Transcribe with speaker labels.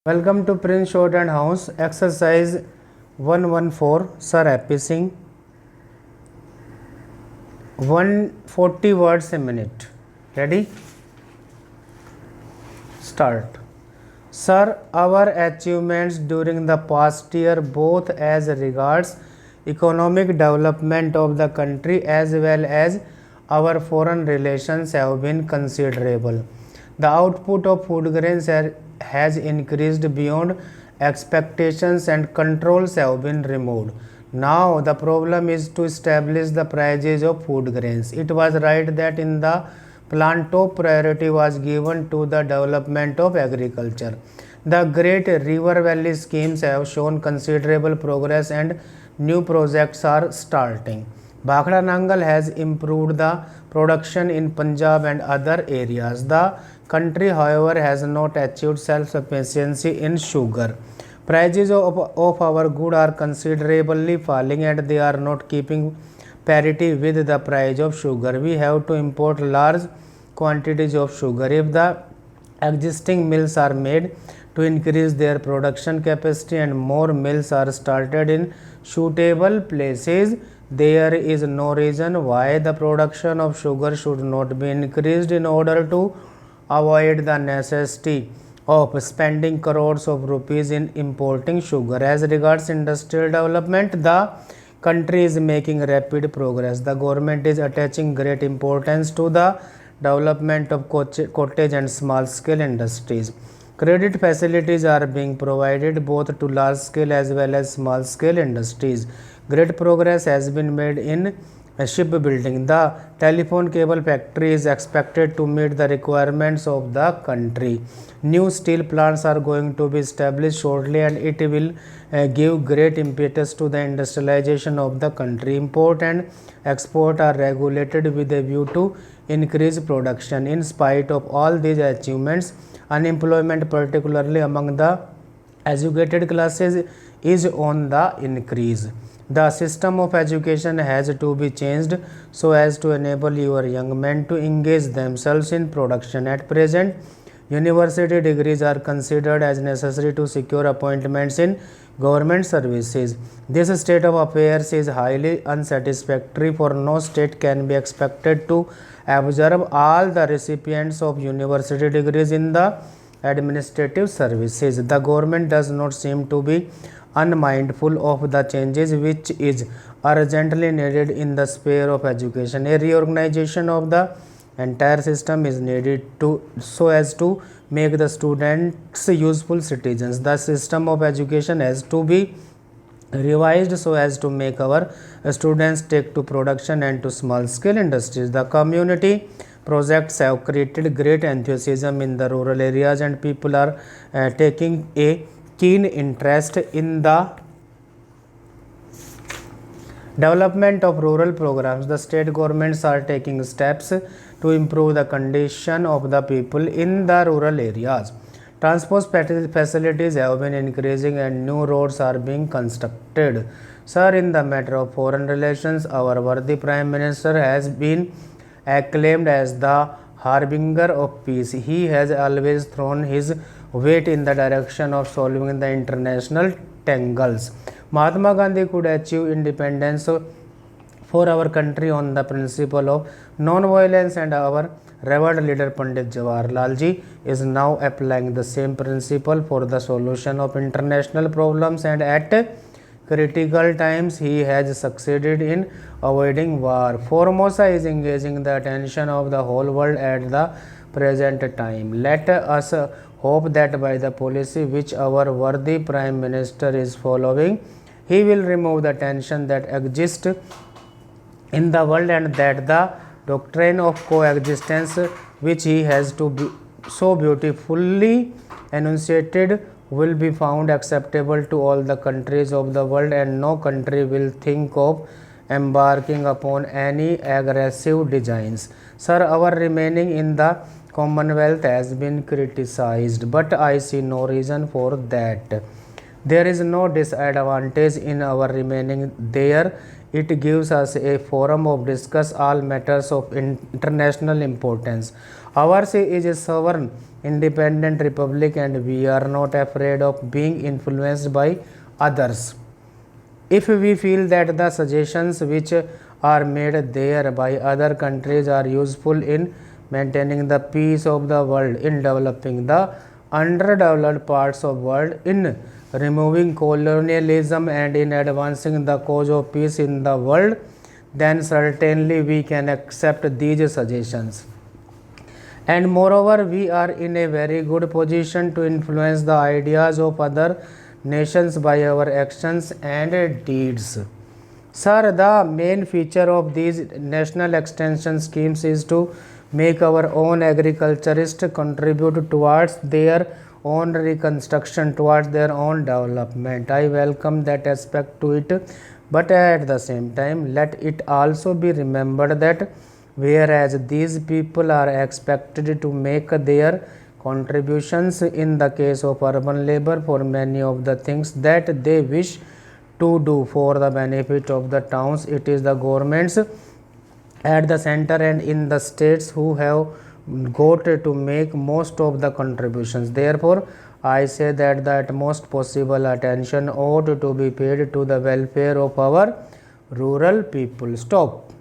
Speaker 1: Welcome to Prince Short and House exercise 114. Sir Happy Singh. 140 words a minute. Ready? Start. Sir, our achievements during the past year, both as regards economic development of the country as well as our foreign relations, have been considerable. The output of food grains has increased beyond expectations and controls have been removed. Now the problem is to establish the prices of food grains. It was right that in the plan top priority was given to the development of agriculture. The great river valley schemes have shown considerable progress and new projects are starting. Bhakra Nangal has improved the production in Punjab and other areas. The country, however, has not achieved self-sufficiency in sugar. Prices of our good are considerably falling and they are not keeping parity with the price of sugar. We have to import large quantities of sugar. If the existing mills are made to increase their production capacity and more mills are started in suitable places, there is no reason why the production of sugar should not be increased in order to avoid the necessity of spending crores of rupees in importing sugar. As regards industrial development, the country is making rapid progress. The government is attaching great importance to the development of cottage and small scale industries. Credit facilities are being provided both to large scale as well as small scale industries. Great progress has been made in shipbuilding. The telephone cable factory is expected to meet the requirements of the country. New steel plants are going to be established shortly and it will give great impetus to the industrialization of the country. Import and export are regulated with a view to increase production. In spite of all these achievements, unemployment, particularly among the educated classes, is on the increase. The system of education has to be changed so as to enable your young men to engage themselves in production. At present, university degrees are considered as necessary to secure appointments in government services. This state of affairs is highly unsatisfactory, for no state can be expected to absorb all the recipients of university degrees in the administrative services. The government does not seem to be unmindful of the changes which is urgently needed in the sphere of education. A reorganization of the entire system is needed so as to make the students useful citizens. The system of education has to be revised so as to make our students take to production and to small scale industries. The community projects have created great enthusiasm in the rural areas and people are taking a keen interest in the development of rural programs. The state governments are taking steps to improve the condition of the people in the rural areas. Transport facilities have been increasing and new roads are being constructed. Sir, in the matter of foreign relations, our worthy Prime Minister has been acclaimed as the harbinger of peace. He has always thrown his weight in the direction of solving the international tangles. Mahatma Gandhi could achieve independence for our country on the principle of non-violence, and our revered leader Pandit Jawaharlal ji is now applying the same principle for the solution of international problems, and at critical times he has succeeded in avoiding war. Formosa is engaging the attention of the whole world at the present time. Let us hope that by the policy which our worthy Prime Minister is following, he will remove the tension that exists in the world and that the doctrine of coexistence which he has to be so beautifully enunciated will be found acceptable to all the countries of the world, and no country will think of embarking upon any aggressive designs. Sir, our remaining in the Commonwealth has been criticized, but I see no reason for that. There is no disadvantage in our remaining there. It gives us a forum of discuss all matters of international importance. Ours is a sovereign, independent republic, and we are not afraid of being influenced by others. If we feel that the suggestions which are made there by other countries are useful in maintaining the peace of the world, in developing the underdeveloped parts of world, in removing colonialism, and in advancing the cause of peace in the world, then certainly we can accept these suggestions. And moreover, we are in a very good position to influence the ideas of other nations by our actions and deeds. Sir, the main feature of these national extension schemes is to make our own agriculturists contribute towards their own reconstruction, towards their own development. I welcome that aspect to it, but at the same time, let it also be remembered that whereas these people are expected to make their contributions in the case of urban labor for many of the things that they wish to do for the benefit of the towns, it is the governments at the center and in the states who have got to make most of the contributions. Therefore, I say that the utmost possible attention ought to be paid to the welfare of our rural people. Stop.